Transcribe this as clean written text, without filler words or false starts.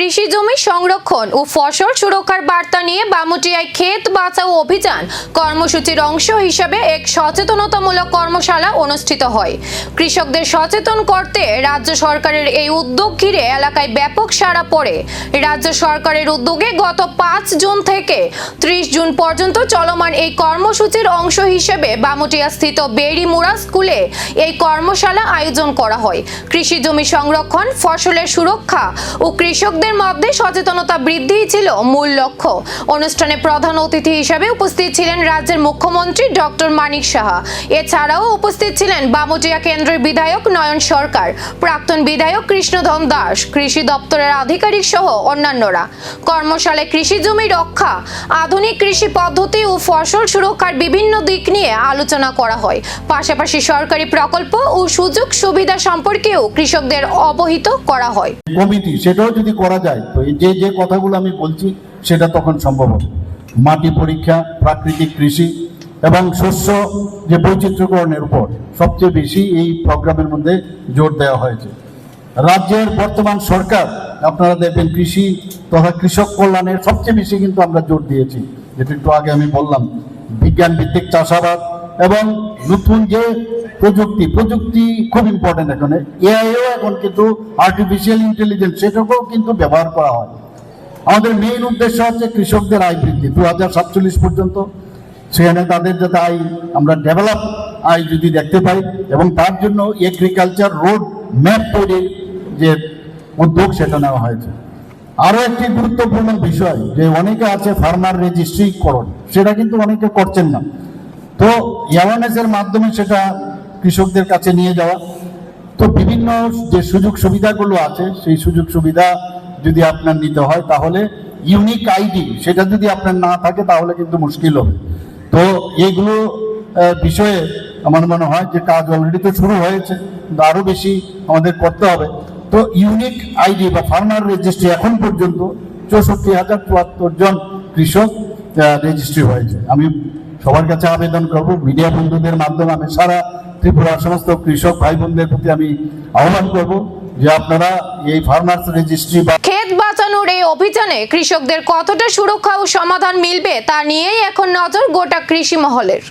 কৃষি জমি সংরক্ষণ ও ফসল সুরক্ষার বার্তা নিয়ে বামুটিয়ায় ক্ষেত বাঁচাও অভিযান কর্মসূচির অংশ হিসেবে এক সচেতনতামূলক কর্মশালা অনুষ্ঠিত হয়। কৃষকদের সচেতন করতে রাজ্য সরকারের এই উদ্যোগ ঘিরে এলাকায় ব্যাপক সাড়া পড়ে। রাজ্য সরকারের উদ্যোগে গত 5 জুন থেকে 30 জুন পর্যন্ত চলমান এই কর্মসূচির অংশ হিসেবে বামুটিয়াস্থিত বেড়িমুড়া স্কুলে এই কর্মশালা আয়োজন করা হয়। কৃষি জমি সংরক্ষণ, ফসলের সুরক্ষা ও কৃষকদের মধ্যে সচেতনতা বৃদ্ধি ছিল মূল লক্ষ্য। অনুষ্ঠানে প্রধান অতিথি হিসেবে উপস্থিত ছিলেন রাজ্যের মুখ্যমন্ত্রী ডক্টর মানিক সাহা। এছাড়াও উপস্থিত ছিলেন বামুটিয়া কেন্দ্রের বিধায়ক নয়ন সরকার, প্রাক্তন বিধায়ক কৃষ্ণধন দাস, কৃষি দপ্তরের আধিকারিক সহ অন্যান্যরা। কর্মশালায় কৃষি জমি রক্ষা, আধুনিক কৃষি পদ্ধতি ও ফসল সুরক্ষার বিভিন্ন দিক নিয়ে আলোচনা করা হয়। পাশাপাশি সরকারি প্রকল্প ও সুযোগ সুবিধা সম্পর্কেও কৃষকদের অবহিত করা হয়। কমিটি সেটাও যদি করা যায় তো যে যে কথাগুলো আমি বলছি সেটা তখন সম্ভব হবে। মাটি পরীক্ষা, প্রাকৃতিক কৃষি এবং শস্য যে বৈচিত্র্যকরণের উপর সবচেয়ে বেশি এই প্রোগ্রামের মধ্যে জোর দেওয়া হয়েছে। রাজ্যের বর্তমান সরকার আপনারা দেখবেন কৃষি তথা কৃষক কল্যাণের সবচেয়ে বেশি কিন্তু আমরা জোর দিয়েছি, যেটা একটু আগে আমি বললাম, বিজ্ঞান ভিত্তিক চাষাবাদ এবং নতুন যে প্রযুক্তি খুব ইম্পর্টেন্ট। এখানে এআইও এখন কিন্তু আর্টিফিশিয়াল ইন্টেলিজেন্স সেটাকেও কিন্তু ব্যবহার করা হয়। আমাদের মেইন উদ্দেশ্য হচ্ছে কৃষকদের আয় বৃদ্ধি 2047 পর্যন্ত, সেখানে তাদের যাতে আয় আমরা ডেভেলপ আয় যদি দেখতে পাই এবং তার জন্য এগ্রিকালচার রোড ম্যাপ তৈরির যে উদ্যোগ সেটা নেওয়া হয়েছে। আরও একটি গুরুত্বপূর্ণ বিষয় যে অনেকে আছে ফার্মার রেজিস্ট্রিকরণ, সেটা কিন্তু অনেকে করছেন না। তো অ্যাওয়ারনেসের মাধ্যমে সেটা কৃষকদের কাছে নিয়ে যাওয়া। তো বিভিন্ন যে সুযোগ সুবিধাগুলো আছে সেই সুযোগ সুবিধা যদি আপনার নিতে হয় তাহলে ইউনিক আইডি সেটা যদি আপনার না থাকে তাহলে কিন্তু মুশকিল হবে। তো এইগুলো বিষয়ে আমার মনে হয় যে কাজ অলরেডি তো শুরু হয়েছে, কিন্তু আরও বেশি আমাদের করতে হবে। তো ইউনিক আইডি বা ফার্মার রেজিস্ট্রি এখন পর্যন্ত 64,074 জন কৃষক রেজিস্ট্রি হয়েছে। আমি সবার কাছে আবেদন করব, মিডিয়া বন্ধুদের মাধ্যমে আমি সারা ত্রিপুরার সমস্ত কৃষক ভাই বোনদের প্রতি আমি আহ্বান করব যে আপনারা এই ফার্মার্স রেজিস্ট্রি বা ক্ষেত বাঁচানোর এই অভিযানে কৃষকদের কতটা সুরক্ষা ও সমাধান মিলবে তা নিয়েই এখন নজর গোটা কৃষি মহলের।